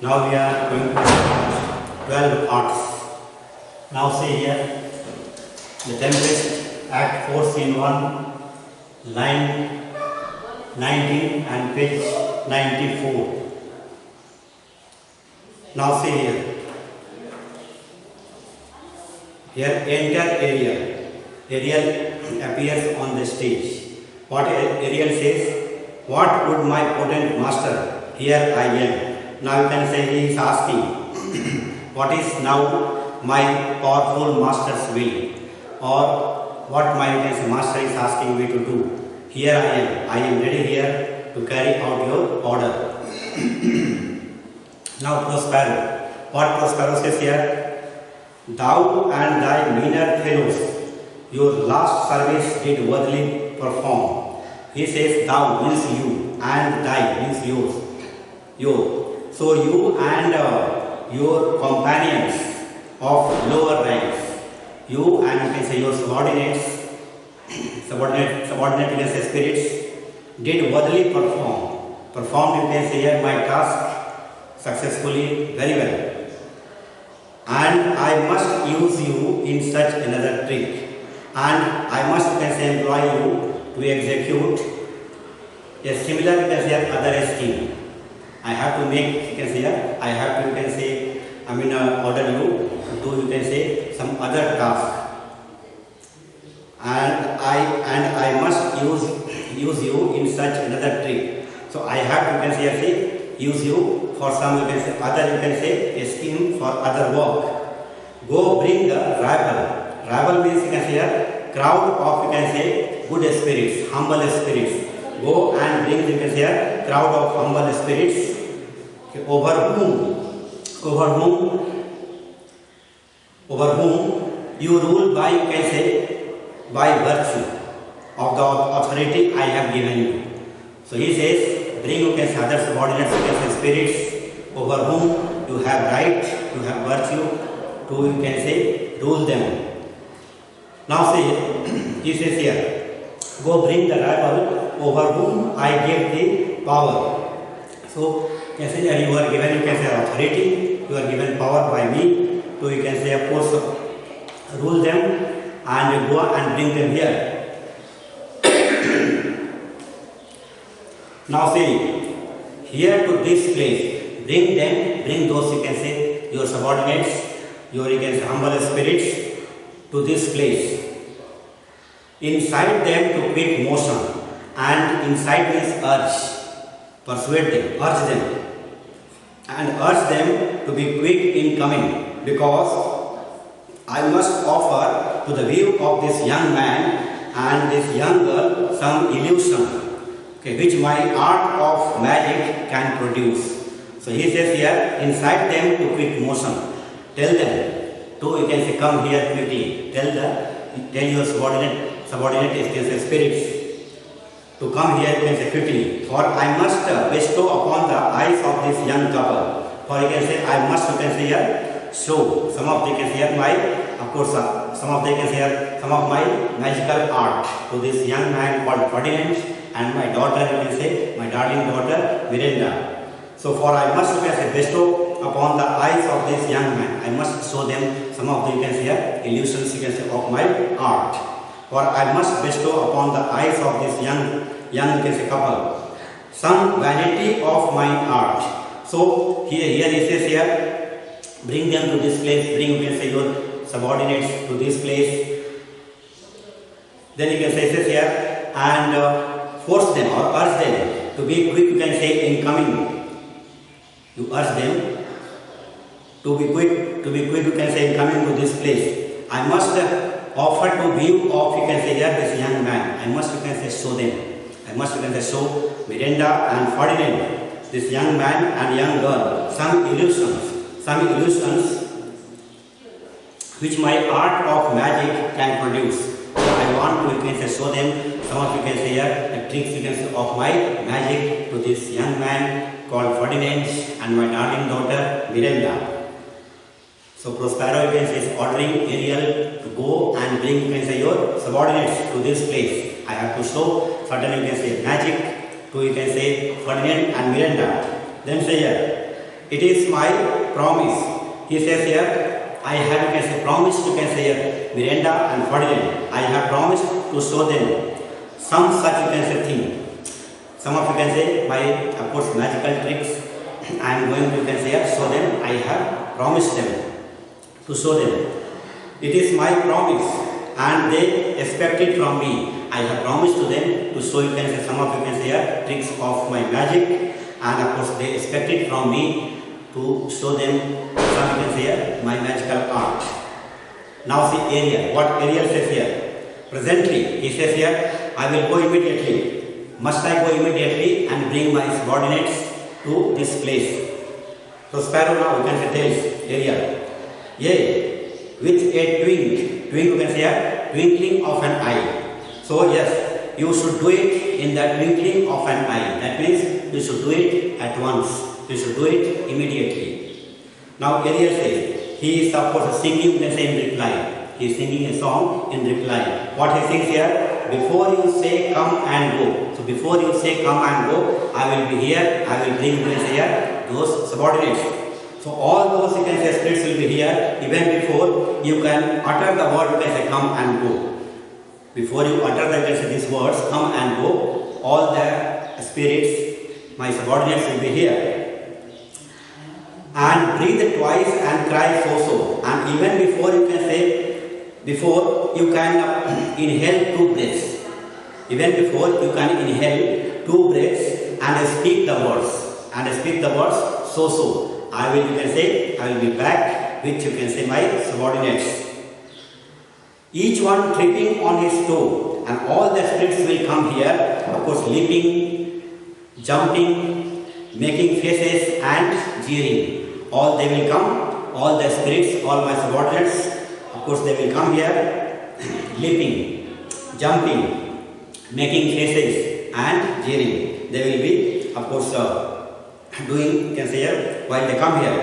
Now we are going to 12 arts. Now see here, the Tempest, Act 4, Scene 1, line 19 and page 94. Now see here. Here enter Ariel. Ariel appears on the stage. What Ariel says, what would my potent master? Here I am. Now you can say he is asking, what is now my powerful master's will? Or what my master is asking me to do? Here I am. I am ready here to carry out your order. Now Prospero. What Prospero says here? Thou and thy meaner fellows, your last service did worthily perform. He says thou means you and thy means yours. Your. So you and your companions of lower ranks, you and you can say your subordinate you can say spirits, did worthily perform. Performed you can say here my task successfully, very well. And I must use you in such another trick. And I must you can say employ you to execute a similar you can say other scheme. I have to make you can say I have to you can say order you to do you can say some other task. And I must use you in such another trick. So I have to you can say use you for some you can say other you can say a scheme for other work. Go bring the rabble. Rabble means you can say a crowd of you can say good spirits, humble spirits. Go and bring you can say a crowd of humble spirits over whom you rule by you can say by virtue of the authority I have given you. So he says, bring you can say other subordinates you can say spirits over whom you have right, you have virtue to you can say rule them. Now see, he says here, go bring the rabble over whom I gave the power. So you can say you are given you can say authority, you are given power by me to you can say of course rule them and go and bring them here. Now see, here to this place, bring those you can say your subordinates, your you can say humble spirits to this place. Incite them to quick motion, and incite means urge, persuade them, urge them, and urge them to be quick in coming, because I must offer to the view of this young man and this young girl some illusion, which my art of magic can produce. So he says here, incite them to quick motion. Tell them to you can say come here quickly. Tell your subordinate spirits to come here you can say quickly. For I must bestow upon the eyes of this young couple. For you can say I must you can say here show some of they can say here my of course some of they can say here some of my magical art to this young man called Ferdinand and my daughter you can say my darling daughter Miranda. So for I must you can say bestow upon the eyes of this young man, I must show them some of the you can say here illusions you can say of my art. For I must bestow upon the eyes of this young you can say couple some vanity of my art. So here he says here, bring them to this place, bring you can say your subordinates to this place. Then you can say this here and force them or urge them to be quick you can say in coming. You urge them to be quick you can say in coming to this place. I must offer to view of you can say here this young man. I must you can say show them. I must you can say show Miranda and Ferdinand, this young man and young girl, some illusions which my art of magic can produce. So I want to you can say show them some of you can say here the tricks you can say of my magic to this young man called Ferdinand and my darling daughter Miranda. So Prospero you can say is ordering Ariel to go and bring you can say your subordinates to this place. I have to show certain you can say magic to you can say Ferdinand and Miranda. Then say here, it is my promise. He says here, I have, you can say, promised, you can say here, Miranda and Ferdinand, I have promised to show them some such, you can say, thing. Some of you can say, my, of course, magical tricks, I am going to, you can say, here, show them, I have promised them to show them. It is my promise and they expect it from me. I have promised to them to show, you can say, some of you can say here, tricks of my magic, and of course they expect it from me to show them some, you can say here, my magical art. Now see Ariel. What Ariel says here? Presently, he says here, I will go immediately. Must I go immediately and bring my subordinates to this place? So Sparrow now, you can say, tells Ariel, yea, with a twink you can say here, twinkling of an eye. So yes, you should do it in the twinkling of an eye. That means you should do it at once. You should do it immediately. Now Ariel says, he is of course singing, you can say, in reply. He is singing a song in reply. What he sings here? Before you say come and go. So before you say come and go, I will be here. I will bring, you can say here, those subordinates. So all those, you can say, spirits will be here even before you can utter the word, you can say, come and go. Before you utter the, you can say, these words, come and go, all the spirits, my subordinates will be here. And breathe twice and cry so. And even before, you can say, before you can inhale 2 breaths. Even before you can inhale 2 breaths and speak the words. And speak the words so. I will, you can say, I will be back with, you can say, my subordinates. Each one tripping on his toe, and all the spirits will come here, of course, leaping, jumping, making faces and jeering. All they will come, all the spirits, all my subordinates, of course, they will come here, leaping, jumping, making faces and jeering. They will be, of course, doing, you can say here, while they come here,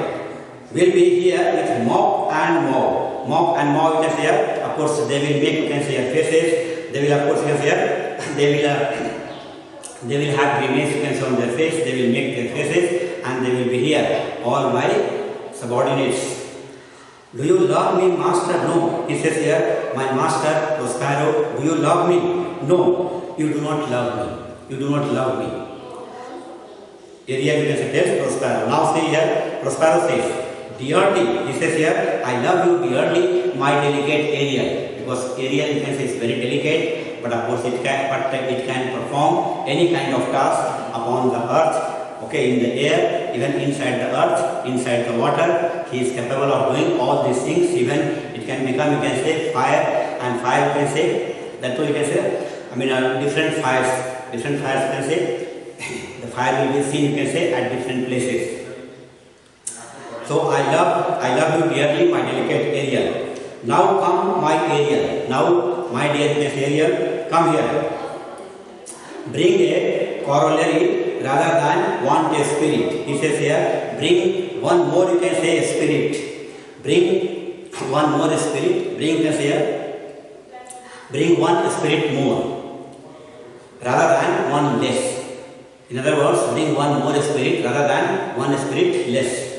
will be here with mop and mob. Mop and mob, you can say here, of course, they will make, you can say here, faces. They will, of course, you can say here, they will have grimace, you can say, on their face. They will make their faces and they will be here, all my subordinates. Do you love me, master? No. He says here, my master, Prospero, do you love me? No, you do not love me. You do not love me. Ariel, you can say, tells Prospero. Now see here, Prospero says, dearly, he says here, I love you dearly, my delicate Ariel. Because Ariel, you can say, is very delicate, but of course it can perform any kind of task upon the earth, okay, in the air, even inside the earth, inside the water. He is capable of doing all these things. Even it can become, you can say, fire, and fire, you can say, that too, you can say, different fires, you can say, the fire will be seen, you can say, at different places. So I love you dearly, my delicate Ariel. Now come my Ariel. Now my dear, you can say, Ariel, come here. Bring a corollary rather than want a spirit. He says here, bring one more, you can say, a spirit. Bring one more spirit. Bring, you can say here, bring one spirit more rather than one less. In other words, bring one more spirit rather than one spirit less.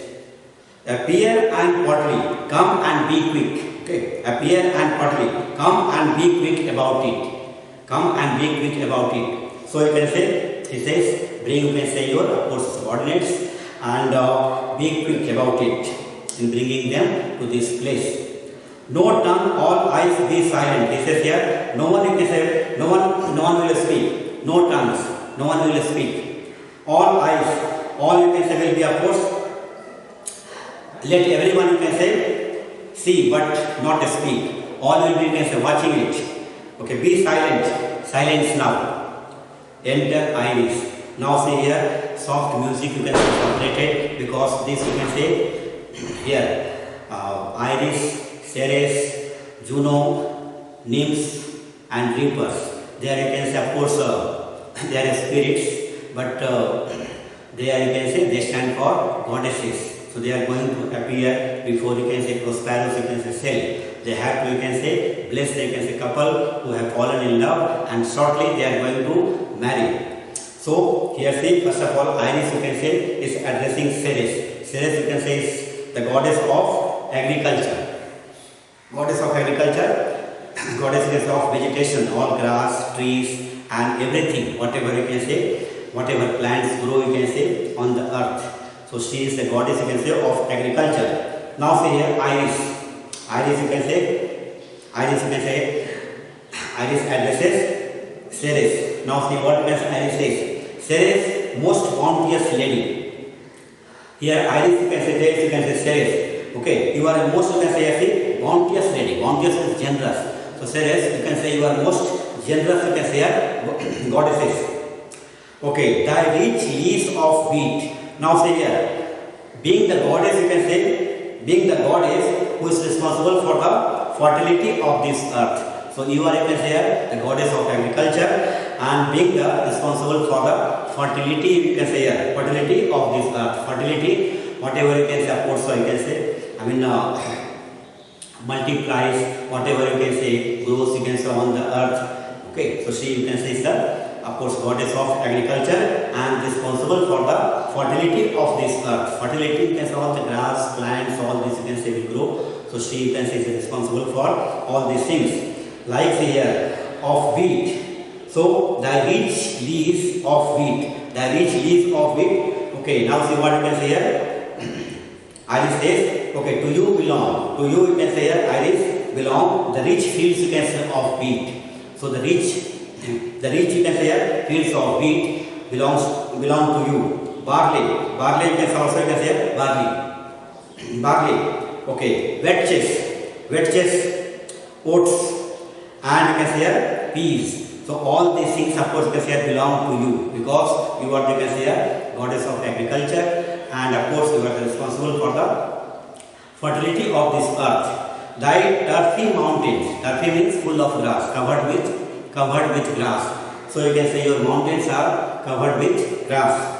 Appear and partly, come and be quick. Okay. Appear and partly, come and be quick about it. Come and be quick about it. So you can say, he says, bring, you can say, your, of course, subordinates and be quick about it in bringing them to this place. No tongue, all eyes be silent. He says here, no one, you can say, no one will speak. No tongues. No one will speak. All eyes, all, you can say, will be, of course, let everyone, you can say, see but not speak. All will be, you can say, watching it. Okay, be silent. Silence now. Enter Iris. Now see here, soft music, you can say, separated, because this, you can say, here, Iris, Ceres, Juno, nymphs and reapers. There you can say, of course, they are spirits, but they are, you can say, they stand for goddesses. So they are going to appear before, you can say, Prosperous, you can say, cell. They have to, you can say, bless, you can say, couple who have fallen in love, and shortly they are going to marry. So here see, first of all, Iris, you can say, is addressing Ceres. Ceres you can say is the goddess of agriculture. Goddess of agriculture, goddess of vegetation, all grass, trees and everything, whatever you can say, whatever plants grow you can say on the earth. So she is the goddess you can say of agriculture. Now say here Iris. Iris you can say, Iris addresses Ceres. Now see what Iris says. Ceres, most bounteous lady. Here Iris you can say, you can say Ceres. Okay, you are most you can say bounteous lady. Bounteous is generous. So Ceres, you can say you are most generous, you can say goddesses. Okay, the rich leaves of wheat. Now say here, being the goddess, you can say, being the goddess who is responsible for the fertility of this earth. So you are, you can say here, the goddess of agriculture and being the responsible for the fertility, you can say here, fertility of this earth. Fertility, whatever you can say, of course, so you can say, multiplies, whatever you can say, grows, you can say, on the earth. Okay, so she, you can say, is the, of course, goddess of agriculture and responsible for the fertility of this earth. Fertility, you can say, all the grass, plants, all this, you can say, will grow. So she, you can say, is responsible for all these things. Like here, of wheat. So the rich leaves of wheat. The rich leaves of wheat. Okay, now see what you can say here. Iris says, okay, to you belong. To you, you can say here, Iris belong. The rich fields, you can say, of wheat. So the rich you can say here, fields of wheat belong to you. Barley, you can also, you can say barley. Okay, wet chest, oats, and you can say here, peas. So all these things, of course, you can say here, belong to you because you are, you can say here, goddess of agriculture, and of course you are responsible for the fertility of this earth. Thy earthy mountains, earthy means full of grass, covered with grass. So you can say your mountains are covered with grass.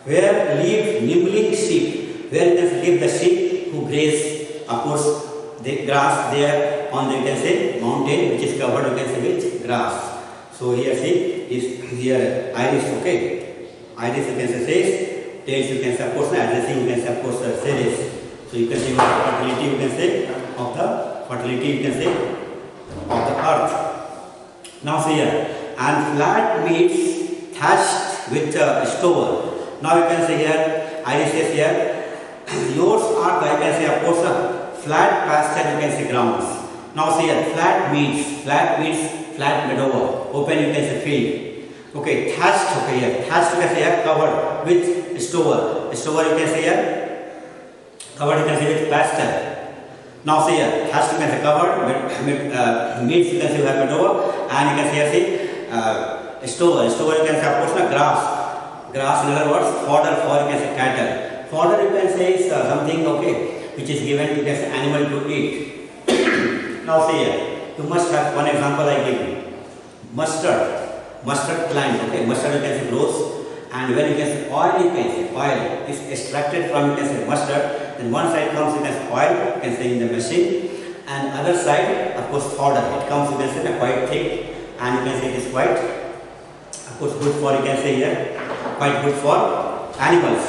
Where live nibbling sheep, where you can live the sheep who graze, of course, the grass there on the, you can say, mountain which is covered, you can say, with grass. So here see is here Iris, okay. Iris you can say says, tails you can say, of course, addressing you can say, of course, Ceres. So you can say fertility, you can say, of the fertility, you can say, of the earth. Now see here, and flat meads thatched with stover. Now you can say here, Iris says here, yours are, you can say, of course, flat pasture, you can say, grounds. Now see here, flat meads, flat meadow, open, you can say, field. Okay, thatched, okay, here, thatched, you can say here, covered with stover. Stover, you can say here, covered, you can say, with pasture. Now see here, thatched, you can say, covered with meads, you can say, you have meadow, and you can say here, stover, you can say, of course, grass, in other words, fodder for, you can say, cattle. Fodder, you can say, is something, okay, which is given to this animal to eat. Now see here, you must have one example I give you. Mustard plant, okay, mustard you can say grows, and when you can say oil, you can say oil is extracted from, you can say, mustard, then one side comes, you can say oil, you can say, in the machine, and other side, of course, fodder, it comes, you can say, quite thick, and you can say it is quite, of course, good for, you can say here, quite good for animals.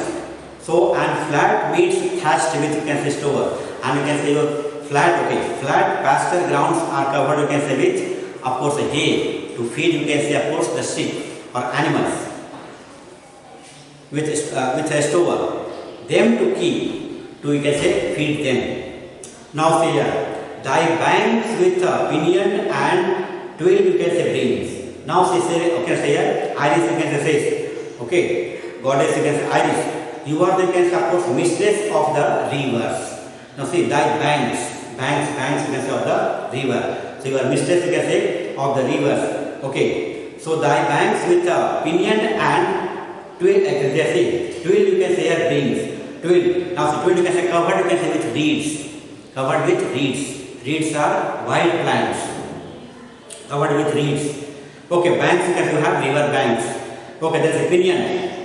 So, and flat meads thatched with, you can say, stover, and you can say your flat, okay, flat pasture grounds are covered, you can say, with, of course, hay to feed, you can say, of course, the sheep or animals, with a stover, them to keep, to, you can say, feed them. Now see here, thy banks with pinion and 12, you can say, rings. Now she say, okay, say here, Iris, you can say, says, okay, goddess, you can say, Iris, you are the, you can say, of course, mistress of the rivers. Now see, thy banks, you can say, of the river. So you are mistress, you can say, of the rivers. Okay, so thy banks with pinion and 12, you can say, 12, you can say here, rings. 12. Now see, 12, you can say, covered, you can say, with reeds. Covered with reeds. Reeds are wild plants. Covered with reeds. Okay, banks, you can say, you have river banks. Okay, there is a pinion,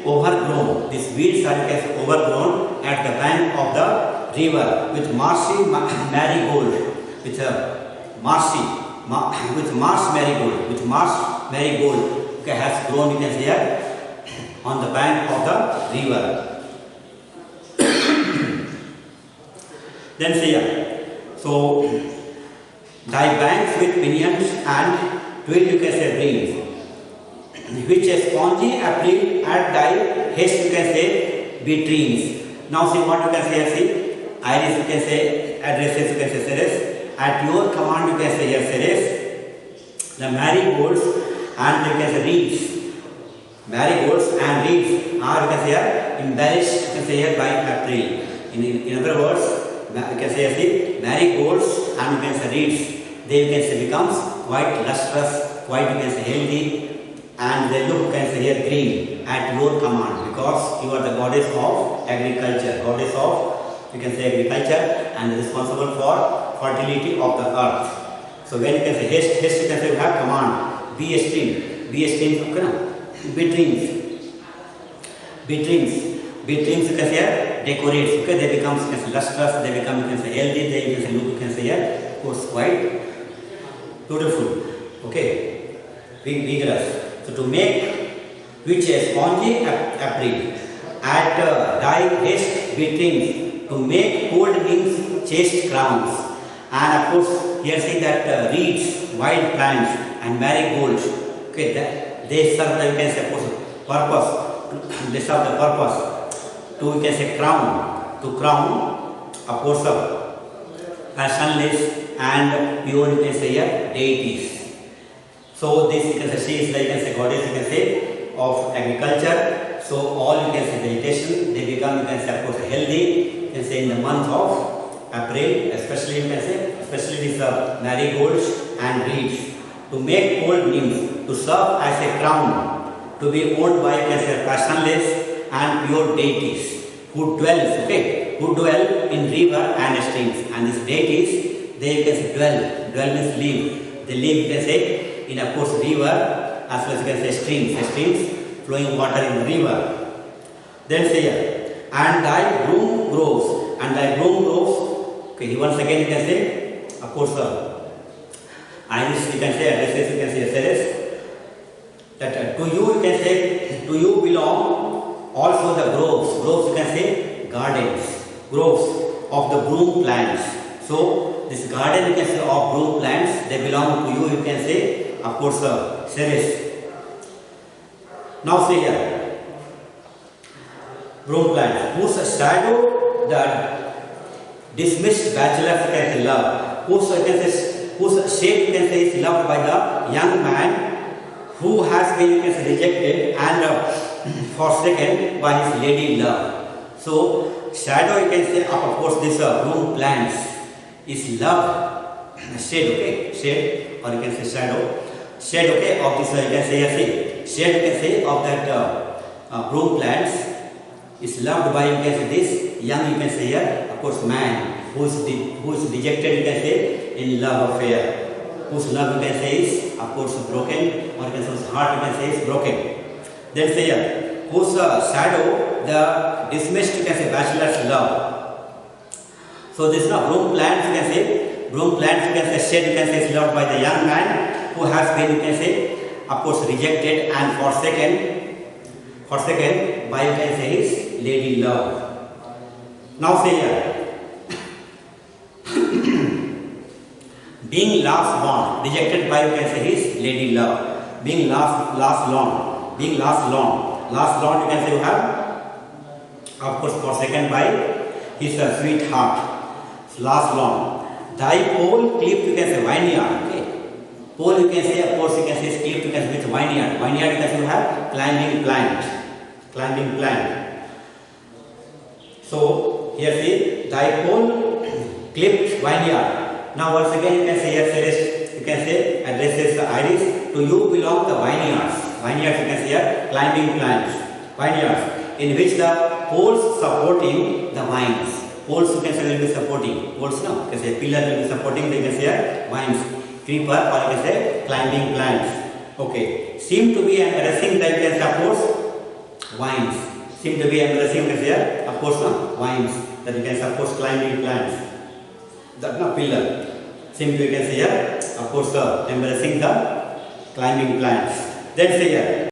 overgrown. These weeds are, you can say, overgrown at the bank of the river with marshy marigold, with marsh marigold, okay, has grown, you can see here, on the bank of the river. Then see here. So thy banks with pinions and 12 you can say rings, which a spongy appeal at thy haste you can say be dreams. Now see what you can say here. See, iris you can say addresses you can say Ceres. At your command you can say here Ceres. The marigolds and you can say reeds. Marigolds and reeds are you can say here embellished you can say here by April. In other words, you can say see marigolds and you can say reeds. They you can say becomes quite lustrous, quite you can say healthy, and they look you can say here green at your command, because you are the goddess of agriculture, goddess of you can say agriculture, and responsible for fertility of the earth. So when you can say haste you can say you have command. Be esteemed okay na? Be dreams you can say here decorates, okay, they become you can say lustrous, they become you can say healthy, they you can say look you can say here of course quite beautiful, okay, vigorous. So to make which a spongy April at thy haste beatings, to make cold wings chaste crowns, and of course here see that reeds, wild plants and marigolds, okay, that they serve the you can say purpose, they serve the purpose to you can say crown, to crown of course passionless and pure you can say here deities. So this you can say she is the you can say goddess you can say of agriculture. So all you can say vegetation, they become you can say of course healthy you can say in the month of April, especially you can say especially these marigolds and reeds, to make cold nymphs, to serve as a crown, to be owned by you can say passionless and pure deities who dwell in river and streams. And these deities, they you can say dwell means live, they live you can say in of course river as well as you can say streams flowing water in the river. Then say here, and thy broom groves, okay, once again you can say of course iris you can say addresses you can say Ceres, that to you can say to you belong also the groves you can say gardens, groves of the broom plants. So this garden you can say of broom plants, they belong to you can say of course Ceres. Now see here, broom plants whose shadow the dismissed bachelors can say love, whose shape you can say is loved by the young man who has been you can say rejected and forsaken by his lady love. So shadow you can say of course this broom plants is love, shade or you can say shadow okay of this you can say shade you can say of that broom plants is loved by you can say this young you can say here of course man who is dejected you can say in love affair, whose love you can say is of course broken, or you can say whose heart you can say is broken. Then say here, whose shadow the dismissed you can say bachelor's love. So this is broom plants you can say shade you can say is loved by the young man who has been you can say of course rejected and forsaken by you can say his lady love. Now say here, being last born, rejected by you can say his lady love, being last long you can say you have of course forsaken by his sweetheart, last long. Thy pole clipped you can say vineyard, okay, pole you can say of course you can say is clipped you can say with vineyard you can say you have climbing plant. So here see, thy pole clipped vineyard. Now once again you can say here Ceres you can say addresses the iris, to you belong the vineyards you can say here climbing plants, vineyards in which the poles supporting the vines, poles you can say will be supporting, poles no, you can say pillar will be supporting the you can say here vines, creeper or you can say climbing plants, okay, seem to be embarrassing that you can say of course vines, seem to be embarrassing you can say here of course no, vines that you can say of course climbing plants, that no pillar, seem to you can say here of course embarrassing the climbing plants. Then say here,